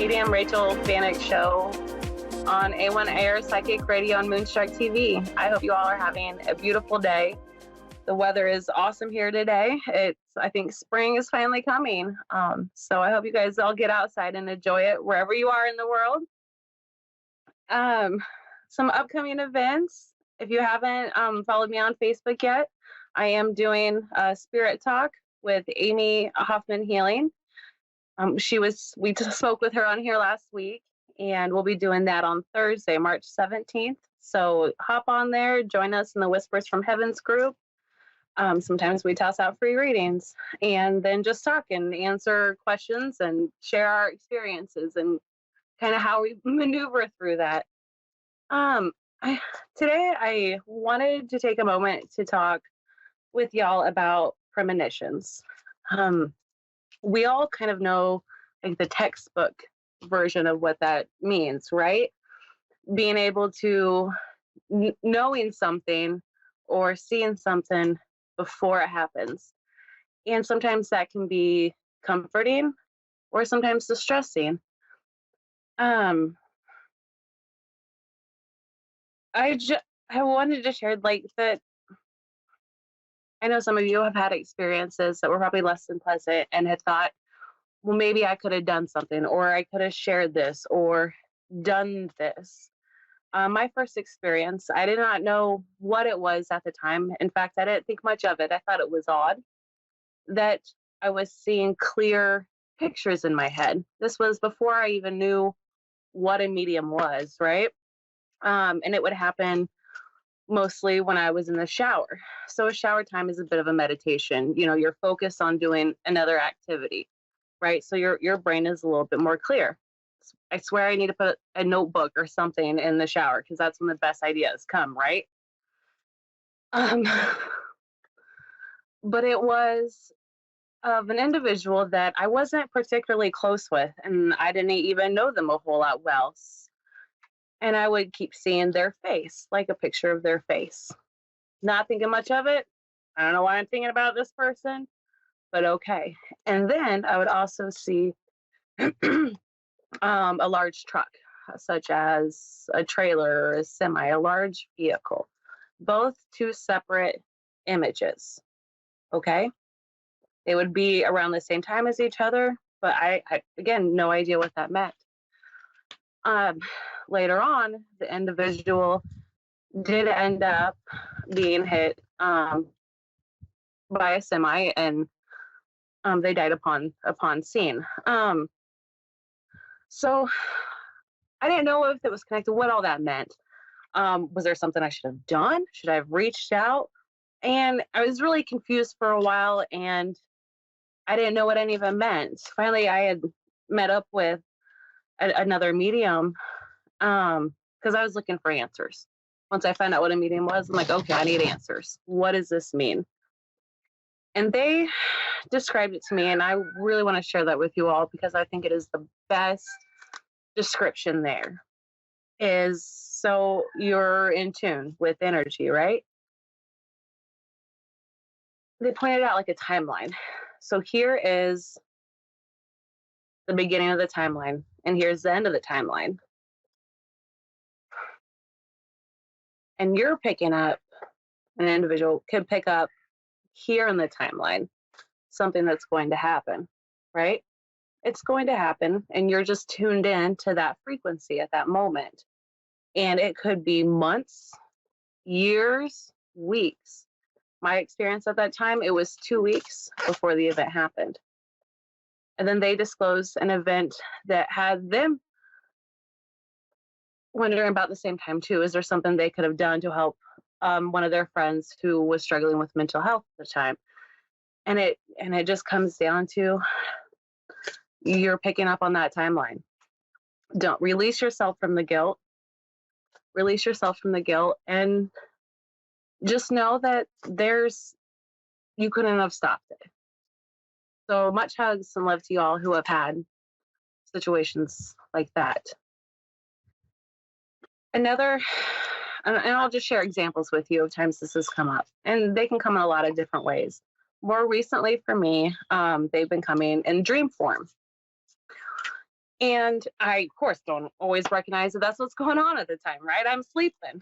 medium Rachel Vanik show on A1 Air Psychic Radio and Moonstrike TV. I hope you all are having a beautiful day. The weather is awesome here today. I think spring is finally coming. So I hope you guys all get outside and enjoy it wherever you are in the world. Some upcoming events. If you haven't followed me on Facebook yet, I am doing a Spirit Talk with Amy Hoffman Healing. We just spoke with her on here last week, and we'll be doing that on Thursday, March 17th. So hop on there, join us in the Whispers from Heavens group. Sometimes we toss out free readings and then just talk and answer questions and share our experiences and kind of how we maneuver through that. Today I wanted to take a moment to talk with y'all about premonitions. We all kind of know like the textbook version of what that means, right? Being able to knowing something or seeing something before it happens. And sometimes that can be comforting or sometimes distressing. I wanted to share like that. I know some of you have had experiences that were probably less than pleasant and had thought, well, maybe I could have done something, or I could have shared this or done this. My first experience, I did not know what it was at the time. In fact, I didn't think much of it. I thought it was odd that I was seeing clear pictures in my head. This was before I even knew what a medium was, right? And it would happen mostly when I was in the shower. So a shower time is a bit of a meditation. You know, you're focused on doing another activity, right? So your brain is a little bit more clear. I swear I need to put a notebook or something in the shower because that's when the best ideas come, right? But it was of an individual that I wasn't particularly close with, and I didn't even know them a whole lot well. And I would keep seeing their face, like a picture of their face. Not thinking much of it. I don't know why I'm thinking about this person, but okay. And then I would also see a large truck, such as a trailer or a semi, a large vehicle. Both two separate images, okay? They would be around the same time as each other, but I again, no idea what that meant. Later on, the individual did end up being hit by a semi, and they died upon scene. So I didn't know if it was connected, what all that meant. Was there something I should have done? Should I have reached out? And I was really confused for a while, and I didn't know what any of it meant. Finally, I had met up with another medium because I was looking for answers. Once I found out what a medium was, I'm like, okay, I need answers. What does this mean? And they described it to me, and I really want to share that with you all because I think it is the best description there. Is so you're in tune with energy, right? They pointed out like a timeline. So here is the beginning of the timeline, and here's the end of the timeline. And you're picking up, an individual could pick up here in the timeline, something that's going to happen, right? It's going to happen, and you're just tuned in to that frequency at that moment. And it could be months, years, weeks. My experience at that time, it was 2 weeks before the event happened. And then they disclosed an event that had them wondering about the same time too. Is there something they could have done to help one of their friends who was struggling with mental health at the time? And it just comes down to you're picking up on that timeline. Don't release yourself from the guilt. Release yourself from the guilt, and just know that you couldn't have stopped it. So much hugs and love to you all who have had situations like that. And I'll just share examples with you of times this has come up, and they can come in a lot of different ways. More recently for me, they've been coming in dream form. And I, of course, don't always recognize that that's what's going on at the time, right? I'm sleeping.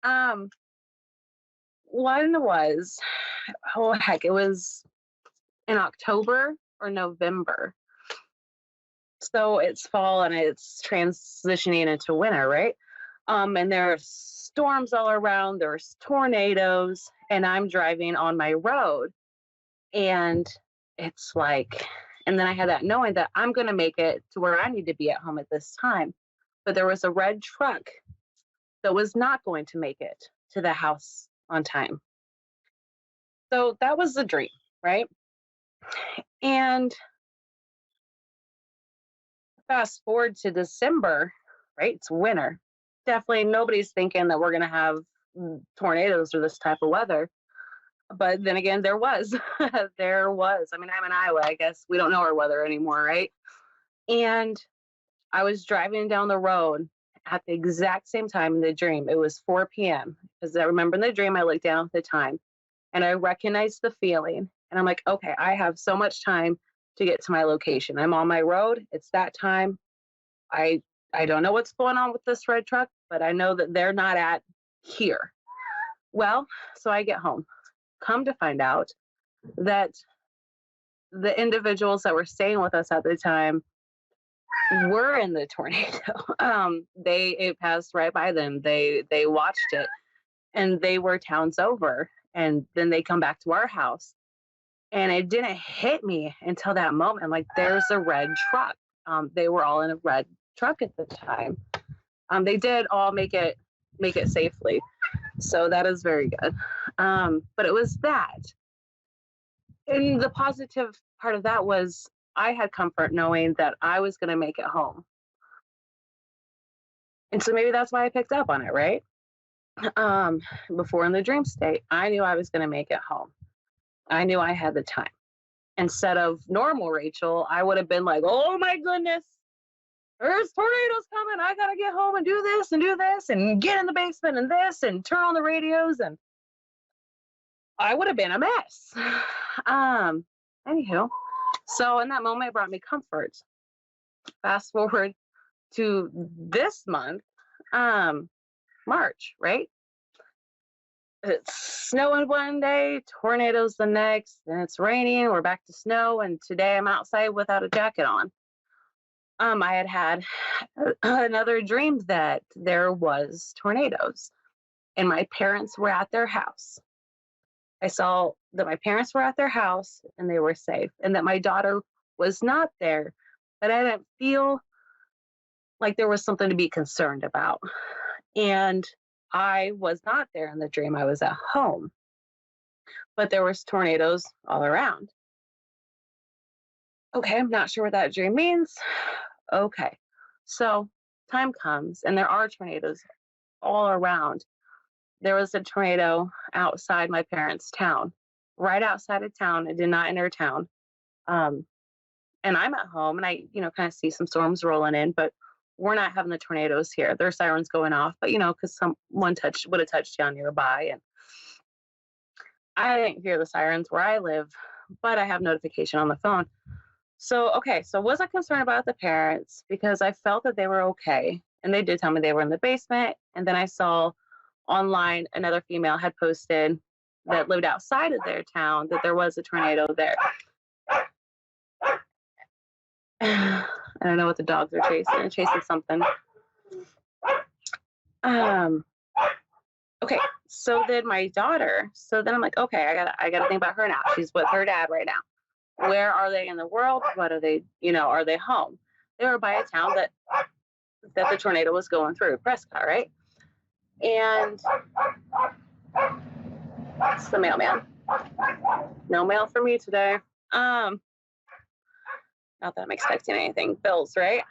Um, One was, oh heck, it was in October or November. So it's fall and it's transitioning into winter, right? And there are storms all around, there's tornadoes, and I'm driving on my road. And it's like, and then I had that knowing that I'm going to make it to where I need to be at home at this time. But there was a red truck that was not going to make it to the house on time. So that was the dream, right? And fast forward to December, right? It's winter. Definitely nobody's thinking that we're going to have tornadoes or this type of weather. But then again, there was. There was. I mean, I'm in Iowa. I guess we don't know our weather anymore, right? And I was driving down the road at the exact same time in the dream. It was 4 p.m. Because I remember in the dream, I looked down at the time and I recognized the feeling. And I'm like, okay, I have so much time to get to my location. I'm on my road. It's that time. I I don't know what's going on with this red truck, but I know that they're not at here. Well, so I get home. Come to find out that the individuals that were staying with us at the time were in the tornado. They it passed right by them. They watched it, and they were towns over. And then they come back to our house, and it didn't hit me until that moment. I'm like, there's a red truck. They were all in a red truck at the time. They did all make it safely, so that is very good. But it was that, and the positive part of that was I had comfort knowing that I was going to make it home, and so maybe that's why I picked up on it, right? Um, Before in the dream state, I knew I was going to make it home. I knew I had the time. Instead of normal Rachel, I would have been like, "Oh my goodness, there's tornadoes coming. I gotta get home and do this and get in the basement and this and turn on the radios," and I would have been a mess. Um, Anywho, so in that moment, it brought me comfort. Fast forward to this month, um, March, right? It's snowing one day, tornadoes the next, and it's raining. We're back to snow, and today I'm outside without a jacket on. I had had another dream that there was tornadoes, and my parents were at their house. I saw that my parents were at their house and they were safe, and that my daughter was not there, but I didn't feel like there was something to be concerned about. And I was not there in the dream. I was at home, but there was tornadoes all around. Okay, I'm not sure what that dream means. Okay. So time comes and there are tornadoes all around. There was a tornado outside my parents' town, right outside of town. It did not enter town. Um, and I'm at home and I, kind of see some storms rolling in, but we're not having the tornadoes here. There are sirens going off, but because someone would have touched down nearby, and I didn't hear the sirens where I live, but I have notification on the phone. So okay, so was I concerned about the parents because I felt that they were okay, and they did tell me they were in the basement, and then I saw online another female had posted that lived outside of their town that there was a tornado there. I don't know what the dogs are chasing. They're chasing something. Okay, so then my daughter. So then I'm like, okay, I gotta think about her now. She's with her dad right now. Where are they in the world? What are they? Are they home? They were by a town that the tornado was going through, Prescott, right? And it's the mailman. No mail for me today. Not that I'm expecting anything. Bills, right?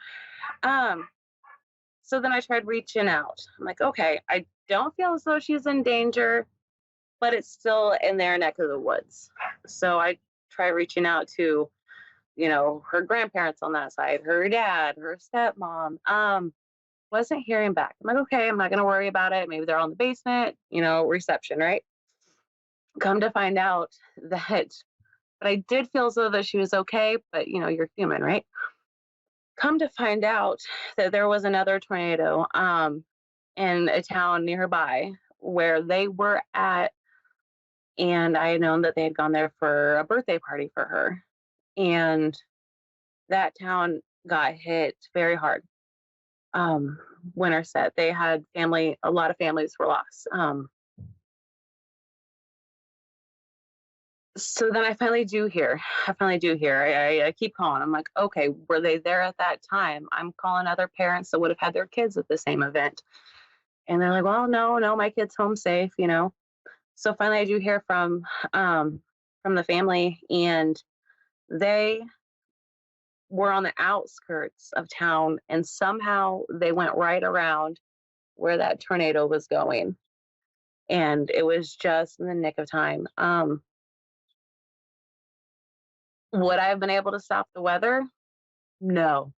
So then I tried reaching out. I'm like, okay, I don't feel as though she's in danger, but it's still in their neck of the woods. So I tried reaching out to, her grandparents on that side, her dad, her stepmom. Wasn't hearing back. I'm like, okay, I'm not gonna worry about it. Maybe they're all in the basement, reception, right? Come to find out that, but I did feel as though that she was okay, but you're human, right? Come to find out that there was another tornado in a town nearby where they were at, and I had known that they had gone there for a birthday party for her. And that town got hit very hard. Um, Winterset, they had a lot of families were lost. So then I finally do hear, I keep calling. I'm like, okay, were they there at that time? I'm calling other parents that would have had their kids at the same event. And they're like, well, no, no, my kid's home safe. So finally I do hear from the family, and they were on the outskirts of town, and somehow they went right around where that tornado was going. And it was just in the nick of time. Would I have been able to stop the weather? No.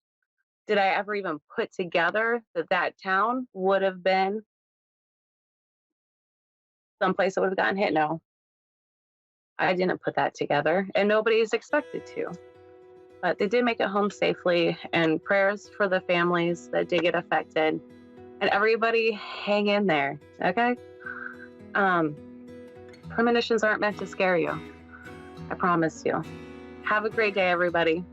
Did I ever even put together that that town would have been someplace that would have gotten hit? No, I didn't put that together, and nobody is expected to. But they did make it home safely, and prayers for the families that did get affected. And everybody hang in there, okay? Um, Premonitions aren't meant to scare you. I promise you. Have a great day, everybody.